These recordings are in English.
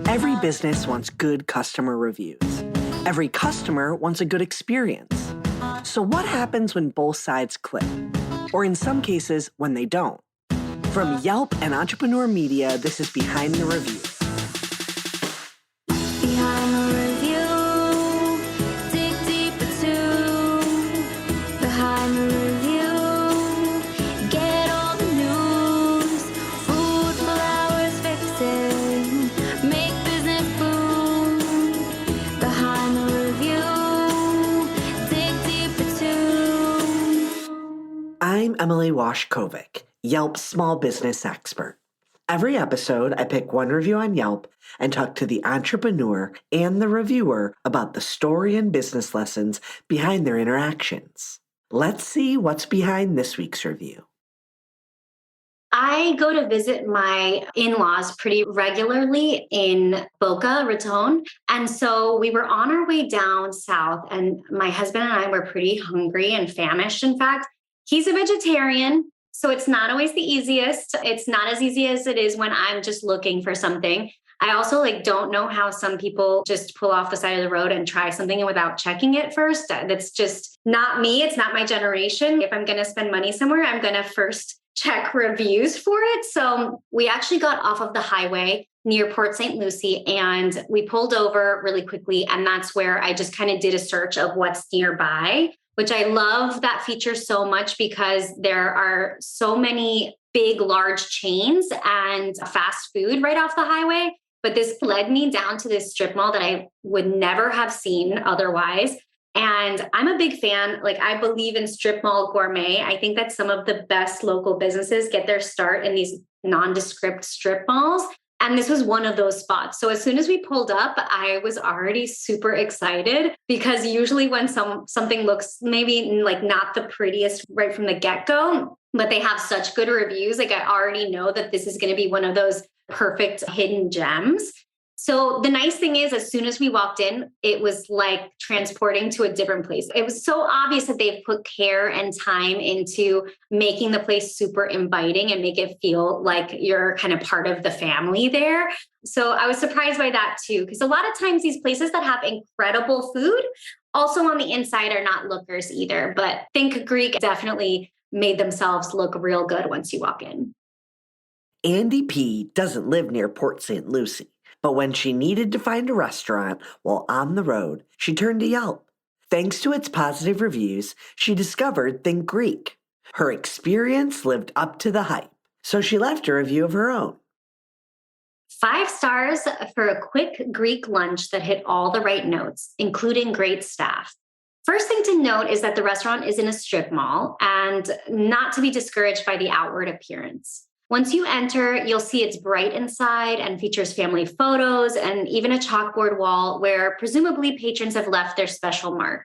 Every business wants good customer reviews. Every customer wants a good experience. So what happens when both sides click? Or in some cases, when they don't? From Yelp and Entrepreneur Media, this is Behind the Review. Behind the review, dig deeper too. Behind the review, get all the news. Food, flowers, fixing, make business boom. Behind the review, dig deeper too. I'm Emily Washkovic, Yelp's small business expert. Every episode, I pick one review on Yelp and talk to the entrepreneur and the reviewer about the story and business lessons behind their interactions. Let's see what's behind this week's review. I go to visit my in-laws pretty regularly in Boca Raton. And so we were on our way down south, and my husband and I were pretty hungry and famished. In fact, he's a vegetarian, so it's not always the easiest. It's not as easy as it is when I'm just looking for something. I also don't know how some people just pull off the side of the road and try something without checking it first. That's just not me. It's not my generation. If I'm going to spend money somewhere, I'm going to first check reviews for it. So we actually got off of the highway near Port St. Lucie and we pulled over really quickly. And that's where I just kind of did a search of what's nearby, which I love that feature so much because there are so many big, large chains and fast food right off the highway. But this led me down to this strip mall that I would never have seen otherwise. And I'm a big fan. I believe in strip mall gourmet. I think that some of the best local businesses get their start in these nondescript strip malls. And this was one of those spots. So as soon as we pulled up, I was already super excited because usually when something looks maybe not the prettiest right from the get-go, but they have such good reviews, I already know that this is going to be one of those perfect hidden gems. So the nice thing is, as soon as we walked in, it was like transporting to a different place. It was so obvious that they've put care and time into making the place super inviting and make it feel like you're kind of part of the family there. So I was surprised by that too, because a lot of times these places that have incredible food also on the inside are not lookers either. But Think Greek definitely made themselves look real good once you walk in. Andy P. doesn't live near Port St. Lucie. But when she needed to find a restaurant while on the road, she turned to Yelp. Thanks to its positive reviews, she discovered Think Greek. Her experience lived up to the hype, so she left a review of her own. 5 stars for a quick Greek lunch that hit all the right notes, including great staff. First thing to note is that the restaurant is in a strip mall and not to be discouraged by the outward appearance. Once you enter, you'll see it's bright inside and features family photos and even a chalkboard wall where presumably patrons have left their special mark.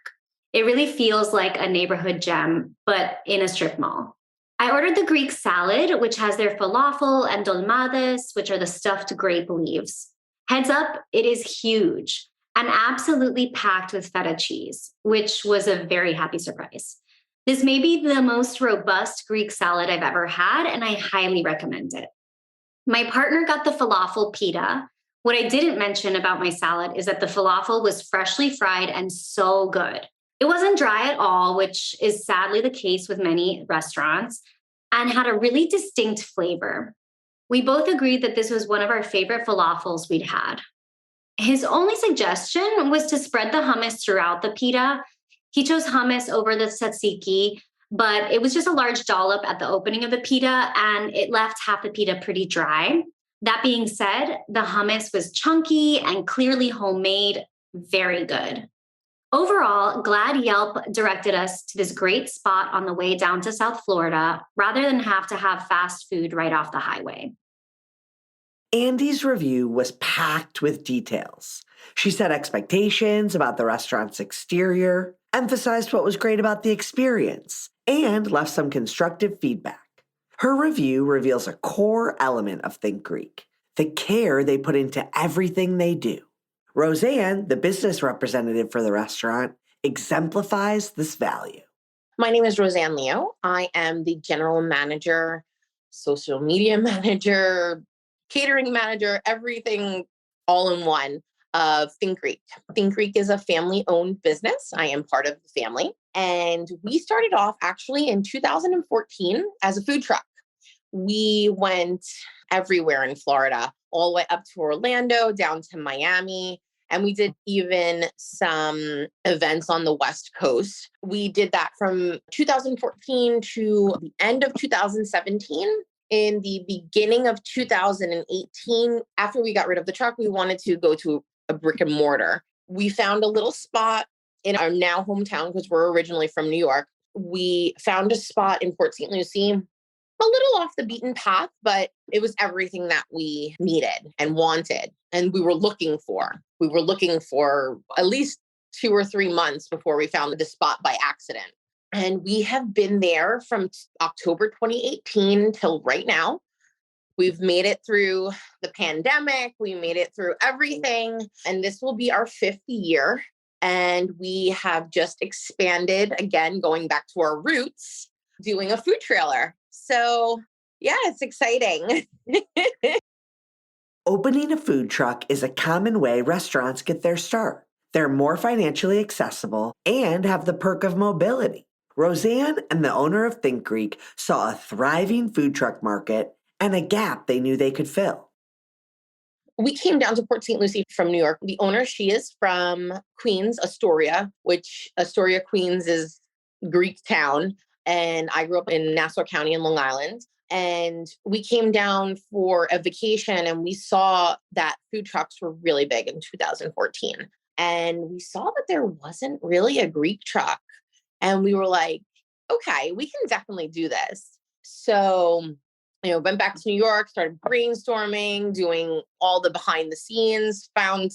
It really feels like a neighborhood gem, but in a strip mall. I ordered the Greek salad, which has their falafel and dolmades, which are the stuffed grape leaves. Heads up, it is huge and absolutely packed with feta cheese, which was a very happy surprise. This may be the most robust Greek salad I've ever had, and I highly recommend it. My partner got the falafel pita. What I didn't mention about my salad is that the falafel was freshly fried and so good. It wasn't dry at all, which is sadly the case with many restaurants, and had a really distinct flavor. We both agreed that this was one of our favorite falafels we'd had. His only suggestion was to spread the hummus throughout the pita. He chose hummus over the tzatziki, but it was just a large dollop at the opening of the pita, and it left half the pita pretty dry. That being said, the hummus was chunky and clearly homemade, very good. Overall, glad Yelp directed us to this great spot on the way down to South Florida, rather than have to have fast food right off the highway. Andy's review was packed with details. She set expectations about the restaurant's exterior, emphasized what was great about the experience, and left some constructive feedback. Her review reveals a core element of Think Greek, the care they put into everything they do. Roseanne, the business representative for the restaurant, exemplifies this value. My name is Roseanne Leo. I am the general manager, social media manager, catering manager, everything all in one of Think Greek. Think Greek is a family-owned business. I am part of the family. And we started off actually in 2014 as a food truck. We went everywhere in Florida, all the way up to Orlando, down to Miami. And we did even some events on the West Coast. We did that from 2014 to the end of 2017. In the beginning of 2018, after we got rid of the truck, we wanted to go to a brick and mortar. We found a little spot in our now hometown, because we're originally from New York. We found a spot in Port St. Lucie, a little off the beaten path, but it was everything that we needed and wanted. And we were looking for. We were looking for at least 2 or 3 months before we found the spot by accident. And we have been there from October 2018 till right now. We've made it through the pandemic. We made it through everything. And this will be our 5th year. And we have just expanded again, going back to our roots, doing a food trailer. So yeah, it's exciting. Opening a food truck is a common way restaurants get their start. They're more financially accessible and have the perk of mobility. Roseanne and the owner of Think Greek saw a thriving food truck market and a gap they knew they could fill. We came down to Port St. Lucie from New York. The owner, she is from Queens, Astoria, which Astoria, Queens is Greek town. And I grew up in Nassau County in Long Island. And we came down for a vacation and we saw that food trucks were really big in 2014. And we saw that there wasn't really a Greek truck. And we were like, okay, we can definitely do this. So, went back to New York, started brainstorming, doing all the behind the scenes, found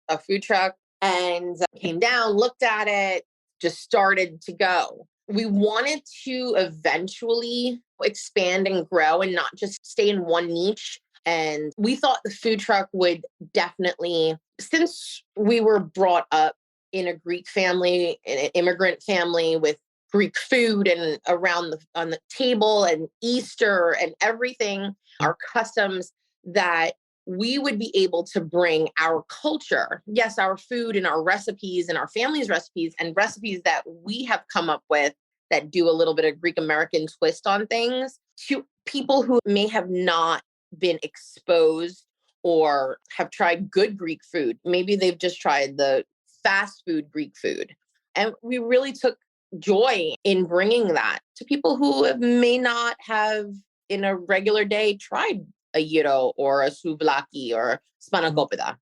a food truck and came down, looked at it, just started to go. We wanted to eventually expand and grow and not just stay in one niche. And we thought the food truck would definitely, since we were brought up in a Greek family, an immigrant family with Greek food and on the table and Easter and everything, our customs, that we would be able to bring our culture, yes, our food and our recipes and our family's recipes and recipes that we have come up with that do a little bit of Greek American twist on things, to people who may have not been exposed or have tried good Greek food. Maybe they've just tried the fast food Greek food. And we really took joy in bringing that to people who may not have in a regular day tried a gyro or a souvlaki or spanakopita.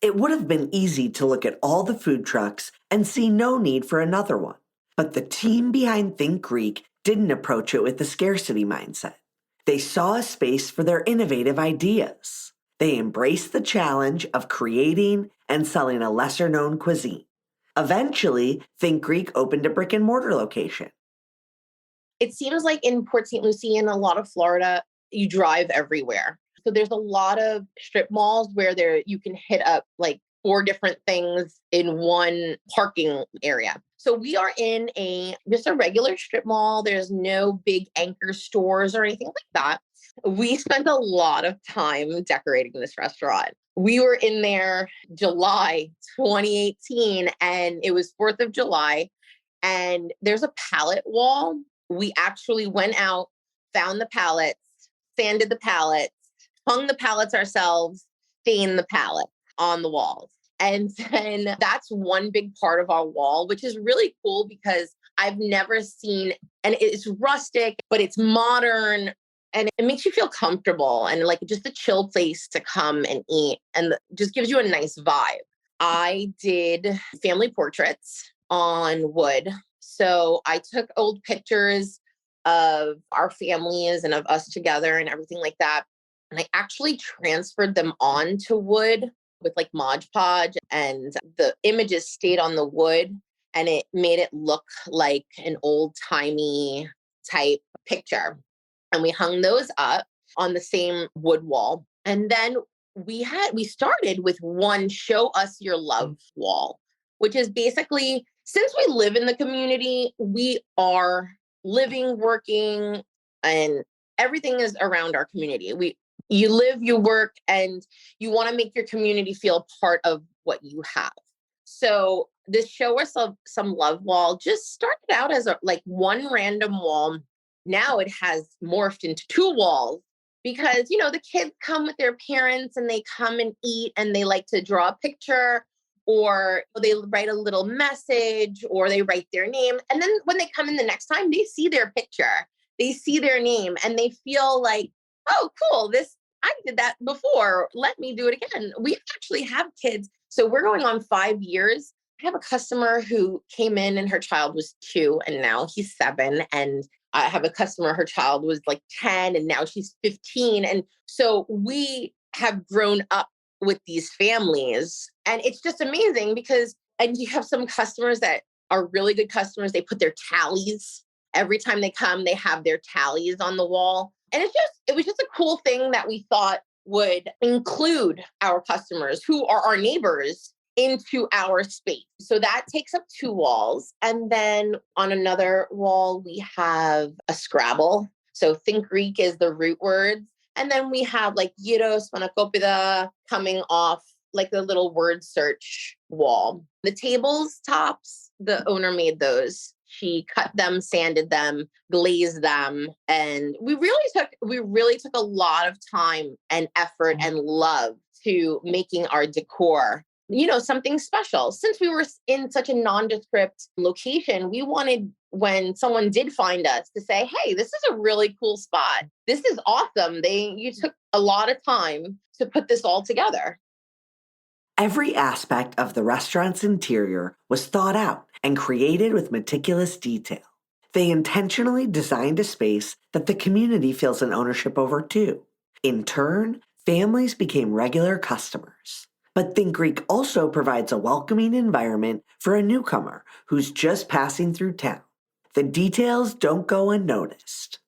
It would have been easy to look at all the food trucks and see no need for another one. But the team behind Think Greek didn't approach it with a scarcity mindset. They saw a space for their innovative ideas. They embraced the challenge of creating and selling a lesser-known cuisine. Eventually, Think Greek opened a brick-and-mortar location. It seems like in Port St. Lucie and a lot of Florida, you drive everywhere. So there's a lot of strip malls where you can hit up like 4 different things in one parking area. So we are in just a regular strip mall. There's no big anchor stores or anything like that. We spent a lot of time decorating this restaurant. We were in there July 2018 and it was 4th of July and there's a pallet wall. We actually went out, found the pallets, sanded the pallets, hung the pallets ourselves, stained the pallet on the walls. And then that's one big part of our wall, which is really cool because I've never seen, and it's rustic, but it's modern and it makes you feel comfortable and like just a chill place to come and eat and just gives you a nice vibe. I did family portraits on wood. So I took old pictures of our families and of us together and everything like that. And I actually transferred them onto wood with like Mod Podge, and the images stayed on the wood and it made it look like an old timey type picture. And we hung those up on the same wood wall. And then we started with one Show Us Your Love wall, which is basically, since we live in the community, we are living, working, and everything is around our community. You live, you work, and you want to make your community feel part of what you have. So this Show Us Some Love wall just started out as one random wall. Now it has morphed into two walls because, the kids come with their parents and they come and eat and they like to draw a picture or they write a little message or they write their name. And then when they come in the next time, they see their picture, they see their name and they feel like, oh, cool, I did that before. Let me do it again. We actually have kids. So we're going on 5 years. I have a customer who came in and her child was 2 and now he's 7. And I have a customer, her child was 10 and now she's 15. And so we have grown up with these families. And it's just amazing and you have some customers that are really good customers. They put their tallies. Every time they come, they have their tallies on the wall. And it was just a cool thing that we thought would include our customers who are our neighbors into our space. So that takes up 2 walls. And then on another wall, we have a Scrabble. So think Greek is the root words. And then we have gyros, spanakopita coming off the little word search wall. The tables tops, the owner made those. She cut them, sanded them, glazed them. And we really took a lot of time and effort and love to making our decor, something special. Since we were in such a nondescript location, we wanted when someone did find us to say, hey, this is a really cool spot. This is awesome. You took a lot of time to put this all together. Every aspect of the restaurant's interior was thought out and created with meticulous detail. They intentionally designed a space that the community feels an ownership over too. In turn, families became regular customers. But Think Greek also provides a welcoming environment for a newcomer who's just passing through town. The details don't go unnoticed.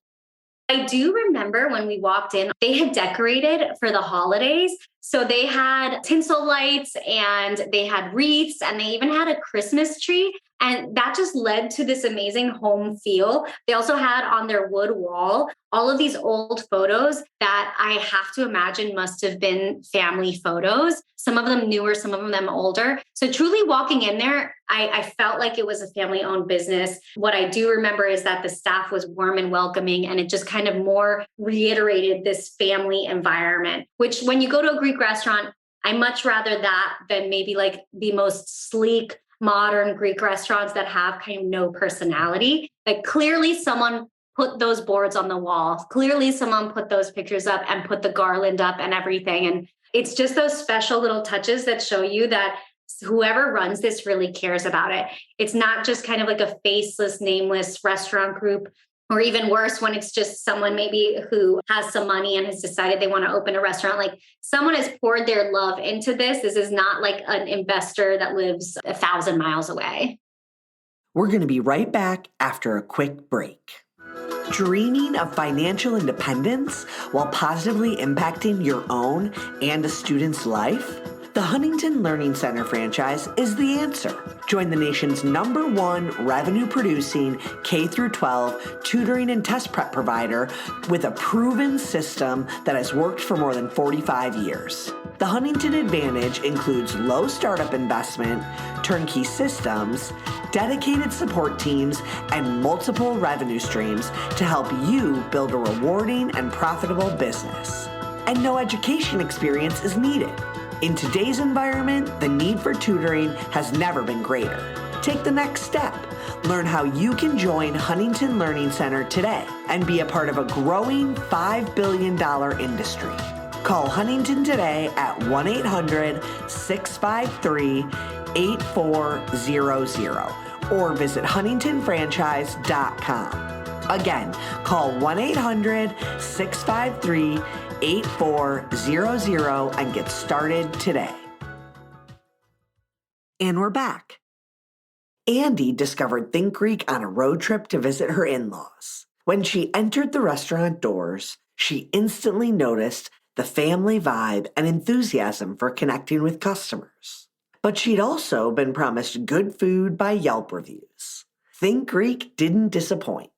I do remember when we walked in, they had decorated for the holidays. So they had tinsel lights and they had wreaths and they even had a Christmas tree. And that just led to this amazing home feel. They also had on their wood wall all of these old photos that I have to imagine must have been family photos, some of them newer, some of them older. So truly walking in there, I felt like it was a family-owned business. What I do remember is that the staff was warm and welcoming, and it just kind of more reiterated this family environment, which when you go to a Greek restaurant, I much rather that than maybe the most sleek, modern Greek restaurants that have kind of no personality. Clearly someone put those boards on the wall. Clearly someone put those pictures up and put the garland up and everything. And it's just those special little touches that show you that whoever runs this really cares about it. It's not just kind of a faceless, nameless restaurant group, or even worse, when it's just someone maybe who has some money and has decided they want to open a restaurant. Someone has poured their love into this. This is not an investor that lives 1,000 miles away. We're going to be right back after a quick break. Dreaming of financial independence while positively impacting your own and a student's life? The Huntington Learning Center franchise is the answer. Join the nation's #1 revenue-producing K-12 tutoring and test prep provider with a proven system that has worked for more than 45 years. The Huntington Advantage includes low startup investment, turnkey systems, dedicated support teams, and multiple revenue streams to help you build a rewarding and profitable business. And no education experience is needed. In today's environment, the need for tutoring has never been greater. Take the next step. Learn how you can join Huntington Learning Center today and be a part of a growing $5 billion industry. Call Huntington today at 1-800-653-8400 or visit huntingtonfranchise.com. Again, call 1-800-653-8400 and get started today. And we're back. Andy discovered Think Greek on a road trip to visit her in-laws. When she entered the restaurant doors, she instantly noticed the family vibe and enthusiasm for connecting with customers. But she'd also been promised good food by Yelp reviews. Think Greek didn't disappoint.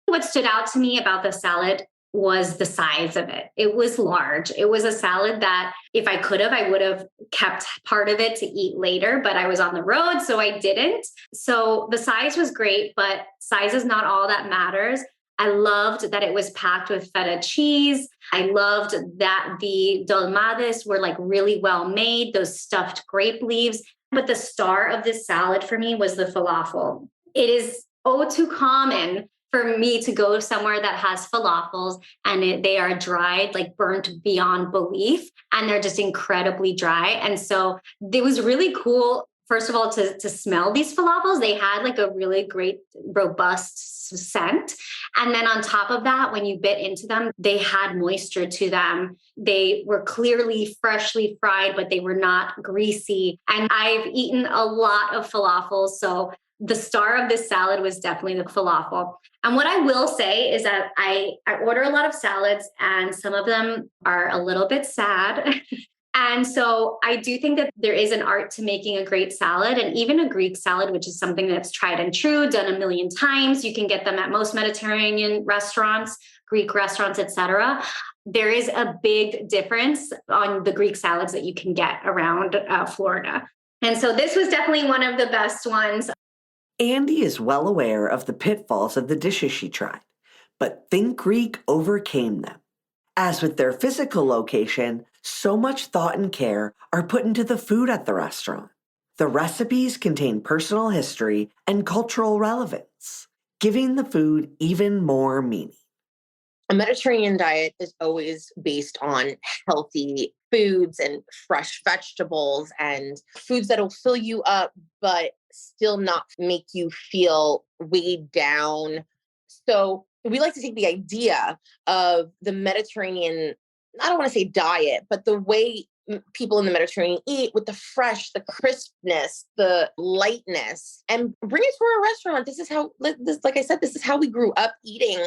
What stood out to me about the salad was the size of it. It was large. It was a salad that if I could have, I would have kept part of it to eat later, but I was on the road, so I didn't. So the size was great, but size is not all that matters. I loved that it was packed with feta cheese. I loved that the dolmades were like really well made, those stuffed grape leaves. But the star of this salad for me was the falafel. It is oh too common for me to go somewhere that has falafels and they are dried, like burnt beyond belief, and they're just incredibly dry. And so it was really cool, first of all, to smell these falafels. They had like a really great, robust scent. And then on top of that, when you bit into them, they had moisture to them. They were clearly freshly fried, but they were not greasy. And I've eaten a lot of falafels. So the star of this salad was definitely the falafel. And what I will say is that I order a lot of salads, and some of them are a little bit sad. And so I do think that there is an art to making a great salad, and even a Greek salad, which is something that's tried and true, done a million times. You can get them at most Mediterranean restaurants, Greek restaurants, etc. There is a big difference on the Greek salads that you can get around Florida. And so this was definitely one of the best ones. Andy is well aware of the pitfalls of the dishes she tried, but Think Greek overcame them. As with their physical location, so much thought and care are put into the food at the restaurant. The recipes contain personal history and cultural relevance, giving the food even more meaning. A Mediterranean diet is always based on healthy foods and fresh vegetables and foods that'll fill you up, but still not make you feel weighed down. So we like to take the idea of the Mediterranean, I don't want to say diet, but the way people in the Mediterranean eat, with the fresh, the crispness, the lightness, and bring it to our restaurant. This is how, like I said, this is how we grew up eating.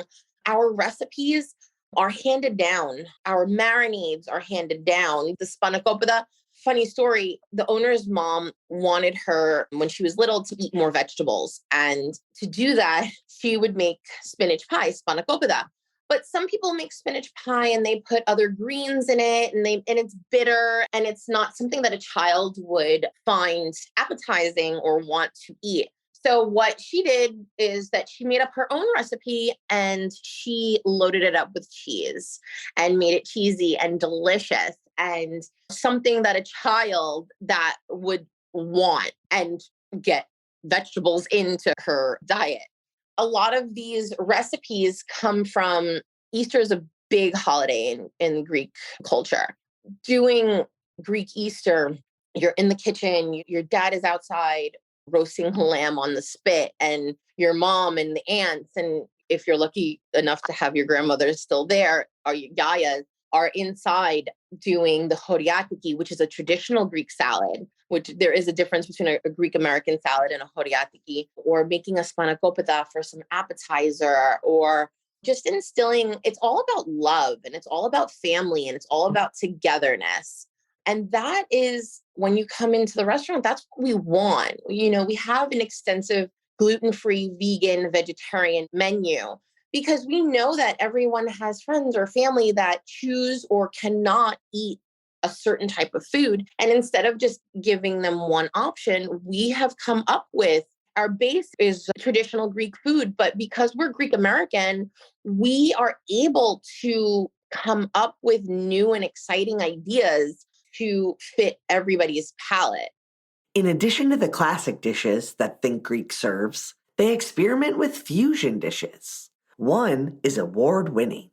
Our recipes are handed down. Our marinades are handed down. The spanakopita, funny story, the owner's mom wanted her, when she was little, to eat more vegetables. And to do that, she would make spinach pie, spanakopita. But some people make spinach pie and they put other greens in it, and it's bitter, and it's not something that a child would find appetizing or want to eat. So what she did is that she made up her own recipe, and she loaded it up with cheese and made it cheesy and delicious and something that a child that would want and get vegetables into her diet. A lot of these recipes come from Easter is a big holiday in Greek culture. Doing Greek Easter, you're in the kitchen, your dad is outside roasting lamb on the spit, and your mom and the aunts, and if you're lucky enough to have your grandmothers still there, or your yayas, are inside doing the choriatiki, which is a traditional Greek salad, which there is a difference between a Greek American salad and a choriatiki, or making a spanakopita for some appetizer, or just instilling. It's all about love, and it's all about family, and it's all about togetherness. And that is, when you come into the restaurant, that's what we want. You know, we have an extensive gluten-free, vegan, vegetarian menu because we know that everyone has friends or family that choose or cannot eat a certain type of food. And instead of just giving them one option, we have come up with, our base is traditional Greek food, but because we're Greek American, we are able to come up with new and exciting ideas to fit everybody's palate. In addition to the classic dishes that Think Greek serves, they experiment with fusion dishes. One is award-winning.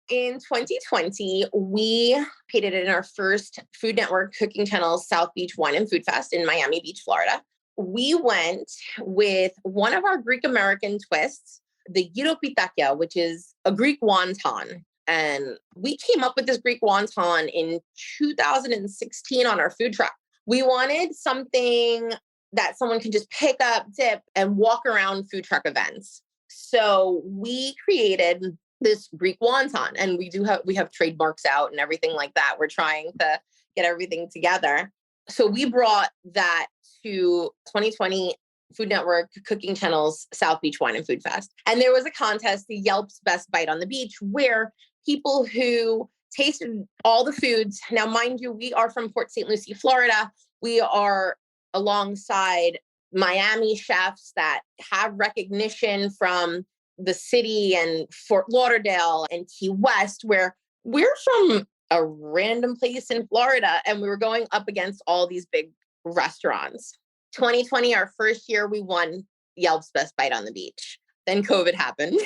In 2020, we competed in our first Food Network cooking channel, South Beach Wine and Food Fest in Miami Beach, Florida. We went with one of our Greek American twists, the gyro pitakia, which is a Greek wonton. And we came up with this Greek wonton in 2016 on our food truck. We wanted something that someone could just pick up, dip, and walk around food truck events. So we created this Greek wonton, and we have trademarks out and everything like that. We're trying to get everything together. So we brought that to 2020 Food Network, Cooking Channel's South Beach Wine and Food Fest. And there was a contest, the Yelp's Best Bite on the Beach, where people who tasted all the foods. Now, mind you, we are from Port St. Lucie, Florida. We are alongside Miami chefs that have recognition from the city and Fort Lauderdale and Key West, where we're from a random place in Florida and we were going up against all these big restaurants. 2020, our first year, we won Yelp's Best Bite on the Beach. Then COVID happened.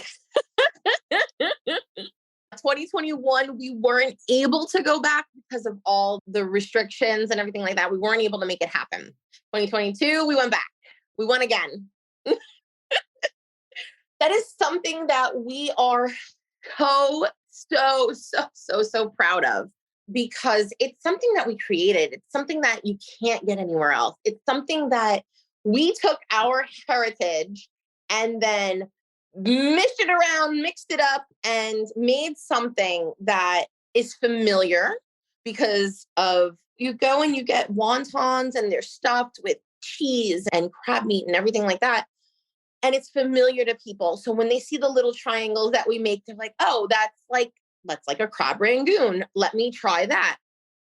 2021, we weren't able to go back because of all the restrictions and everything like that. We weren't able to make it happen. 2022, we went back. We won again. That is something that we are so proud of, because it's something that we created. It's something that you can't get anywhere else. It's something that we took our heritage and then mixed it up, and made something that is familiar, because of, you go and you get wontons and they're stuffed with cheese and crab meat and everything like that. And it's familiar to people. So when they see the little triangles that we make, they're like, oh, that's like a crab rangoon. Let me try that.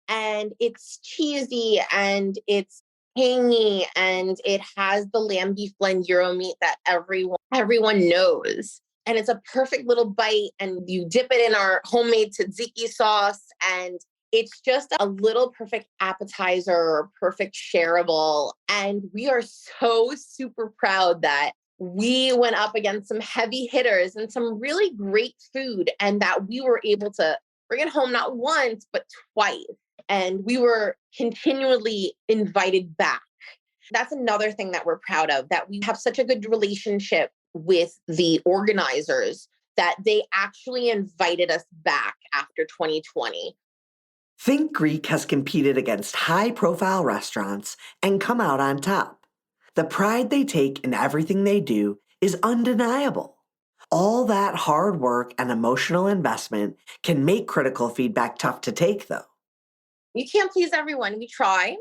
And it's cheesy and it's tangy and it has the lamb beef blend gyro meat that everyone knows. And it's a perfect little bite, and you dip it in our homemade tzatziki sauce, and it's just a little perfect appetizer, perfect shareable. And we are so super proud that we went up against some heavy hitters and some really great food, and that we were able to bring it home not once, but twice. And we were continually invited back. That's another thing that we're proud of, that we have such a good relationship with the organizers that they actually invited us back after 2020. Think Greek has competed against high-profile restaurants and come out on top. The pride they take in everything they do is undeniable. All that hard work and emotional investment can make critical feedback tough to take, though. You can't please everyone. We try.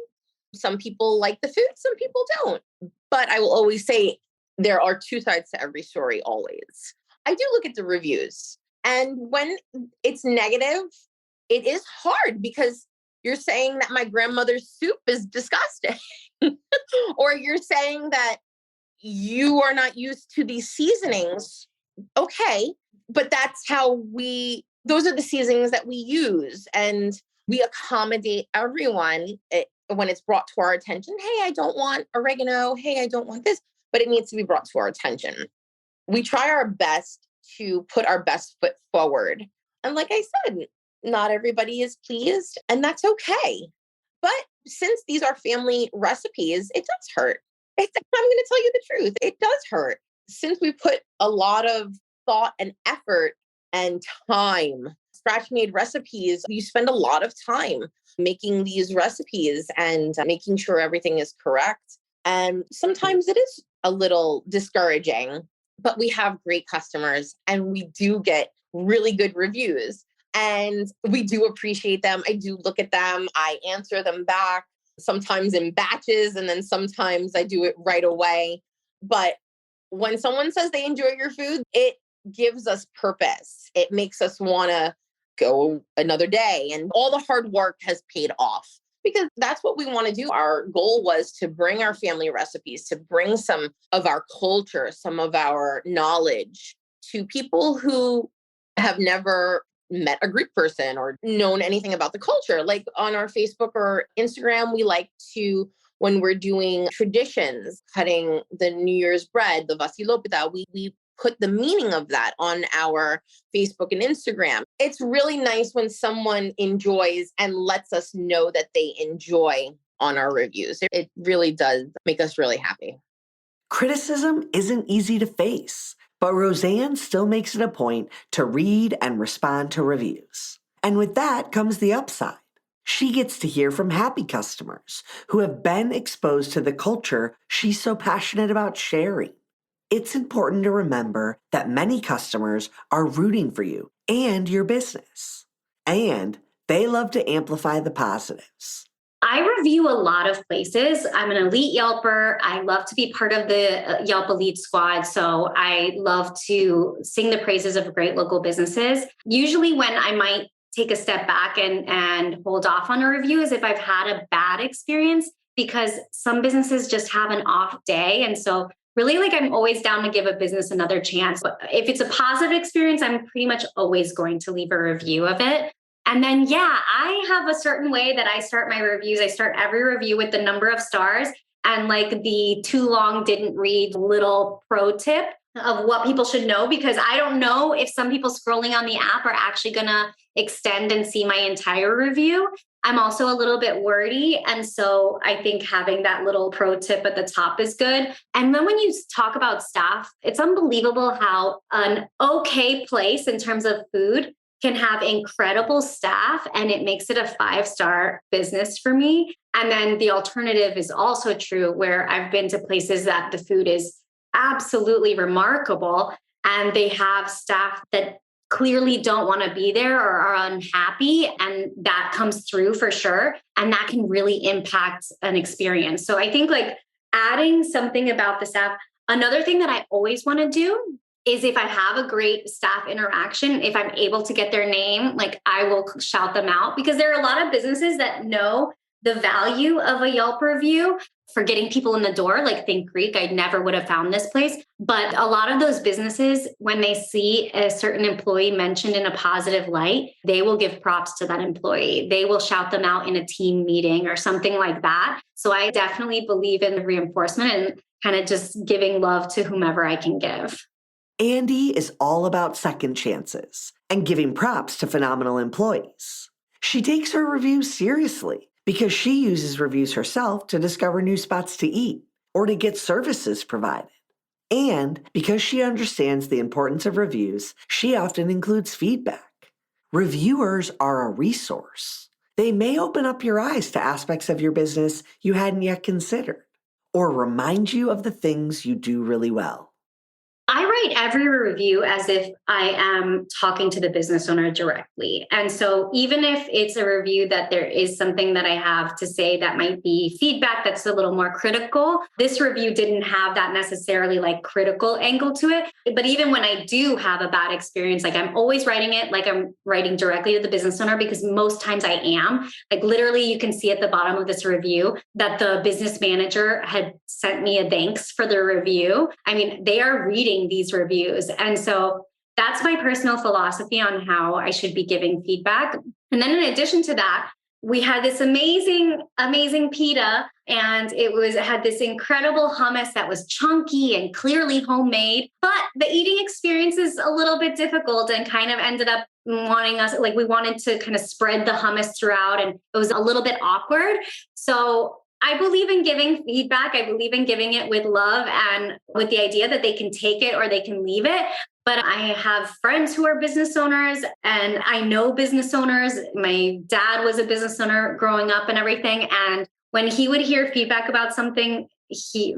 Some people like the food, some people don't. But I will always say there are two sides to every story, always. I do look at the reviews. And when it's negative, it is hard, because you're saying that my grandmother's soup is disgusting. Or you're saying that you are not used to these seasonings. Okay, but that's those are the seasonings that we use. And we accommodate everyone when it's brought to our attention. Hey, I don't want oregano. Hey, I don't want this, but it needs to be brought to our attention. We try our best to put our best foot forward. And like I said, not everybody is pleased, and that's okay. But since these are family recipes, it does hurt. I'm going to tell you the truth. It does hurt. Since we put a lot of thought and effort and time, scratch made recipes, you spend a lot of time making these recipes and making sure everything is correct. And sometimes it is a little discouraging, but we have great customers and we do get really good reviews. And we do appreciate them. I do look at them. I answer them back, sometimes in batches, and then sometimes I do it right away. But when someone says they enjoy your food, it gives us purpose. It makes us want to go another day. And all the hard work has paid off, because that's what we want to do. Our goal was to bring our family recipes, to bring some of our culture, some of our knowledge to people who have never met a Greek person or known anything about the culture. Like on our Facebook or Instagram, we like to, when we're doing traditions, cutting the New Year's bread, the vasilopita, we put the meaning of that on our Facebook and Instagram. It's really nice when someone enjoys and lets us know that they enjoy on our reviews. It really does make us really happy. Criticism isn't easy to face, but Roseanne still makes it a point to read and respond to reviews. And with that comes the upside. She gets to hear from happy customers who have been exposed to the culture she's so passionate about sharing. It's important to remember that many customers are rooting for you and your business, and they love to amplify the positives. I review a lot of places. I'm an elite Yelper. I love to be part of the Yelp Elite Squad. So I love to sing the praises of great local businesses. Usually when I might take a step back and hold off on a review is if I've had a bad experience, because some businesses just have an off day. And so really, like, I'm always down to give a business another chance. But if it's a positive experience, I'm pretty much always going to leave a review of it. And then, yeah, I have a certain way that I start my reviews. I start every review with the number of stars and like the too long didn't read little pro tip of what people should know, because I don't know if some people scrolling on the app are actually going to extend and see my entire review. I'm also a little bit wordy. And so I think having that little pro tip at the top is good. And then when you talk about staff, it's unbelievable how an okay place in terms of food can have incredible staff, and it makes it a 5-star business for me. And then the alternative is also true, where I've been to places that the food is absolutely remarkable and they have staff that clearly don't want to be there or are unhappy. And that comes through for sure. And that can really impact an experience. So I think like adding something about the staff. Another thing that I always want to do is if I have a great staff interaction, if I'm able to get their name, like I will shout them out, because there are a lot of businesses that know the value of a Yelp review for getting people in the door. Like Think Greek, I never would have found this place. But a lot of those businesses, when they see a certain employee mentioned in a positive light, they will give props to that employee. They will shout them out in a team meeting or something like that. So I definitely believe in reinforcement and kind of just giving love to whomever I can give. Andy is all about second chances and giving props to phenomenal employees. She takes her reviews seriously because she uses reviews herself to discover new spots to eat or to get services provided. And because she understands the importance of reviews, she often includes feedback. Reviewers are a resource. They may open up your eyes to aspects of your business you hadn't yet considered, or remind you of the things you do really well. I write every review as if I am talking to the business owner directly. And so even if it's a review that there is something that I have to say that might be feedback that's a little more critical, this review didn't have that necessarily like critical angle to it. But even when I do have a bad experience, like I'm always writing it like I'm writing directly to the business owner, because most times I am. Like literally you can see at the bottom of this review that the business manager had sent me a thanks for the review. I mean, they are reading these reviews. And so that's my personal philosophy on how I should be giving feedback. And then in addition to that, we had this amazing pita, and it had this incredible hummus that was chunky and clearly homemade, but the eating experience is a little bit difficult and kind of ended up wanting us, like we wanted to kind of spread the hummus throughout, and it was a little bit awkward. So I believe in giving feedback. I believe in giving it with love and with the idea that they can take it or they can leave it. But I have friends who are business owners, and I know business owners. My dad was a business owner growing up and everything. And when he would hear feedback about something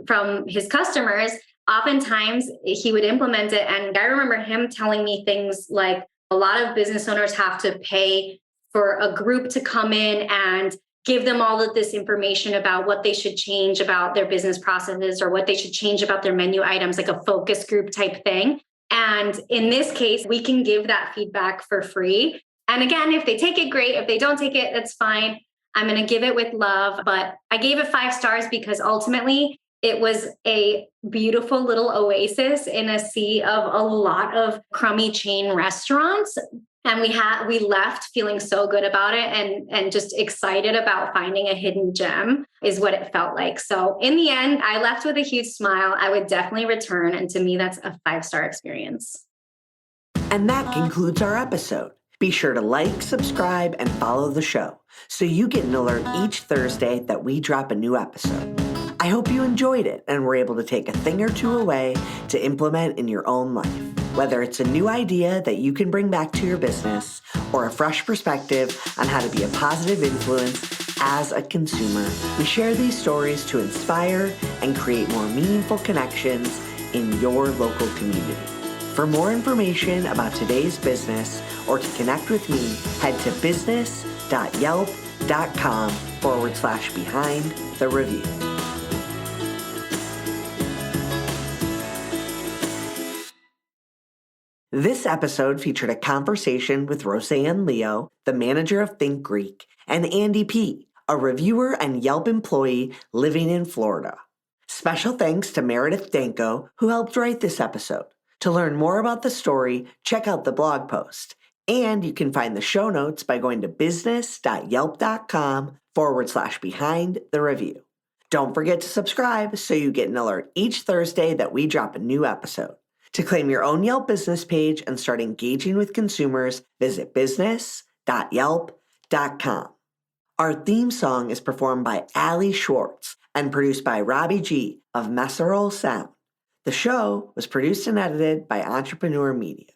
from his customers, oftentimes he would implement it. And I remember him telling me things like a lot of business owners have to pay for a group to come in and give them all of this information about what they should change about their business processes or what they should change about their menu items, like a focus group type thing. And in this case, we can give that feedback for free. And again, if they take it, great. If they don't take it, that's fine. I'm going to give it with love. But I gave it 5 stars because ultimately it was a beautiful little oasis in a sea of a lot of crummy chain restaurants. And we left feeling so good about it and just excited about finding a hidden gem is what it felt like. So in the end, I left with a huge smile. I would definitely return. And to me, that's a 5-star experience. And that concludes our episode. Be sure to like, subscribe, and follow the show so you get an alert each Thursday that we drop a new episode. I hope you enjoyed it and were able to take a thing or two away to implement in your own life. Whether it's a new idea that you can bring back to your business or a fresh perspective on how to be a positive influence as a consumer, we share these stories to inspire and create more meaningful connections in your local community. For more information about today's business or to connect with me, head to business.yelp.com. yelp.com/behind the review. This episode featured a conversation with Roseanne Leo, the manager of Think Greek, and Andy P., a reviewer and Yelp employee living in Florida. Special thanks to Meredith Danko, who helped write this episode. To learn more about the story, check out the blog post. And you can find the show notes by going to business.yelp.com/behind the review. Don't forget to subscribe so you get an alert each Thursday that we drop a new episode. To claim your own Yelp business page and start engaging with consumers, visit business.yelp.com. Our theme song is performed by Ali Schwartz and produced by Robbie G. of Messerol Sound. The show was produced and edited by Entrepreneur Media.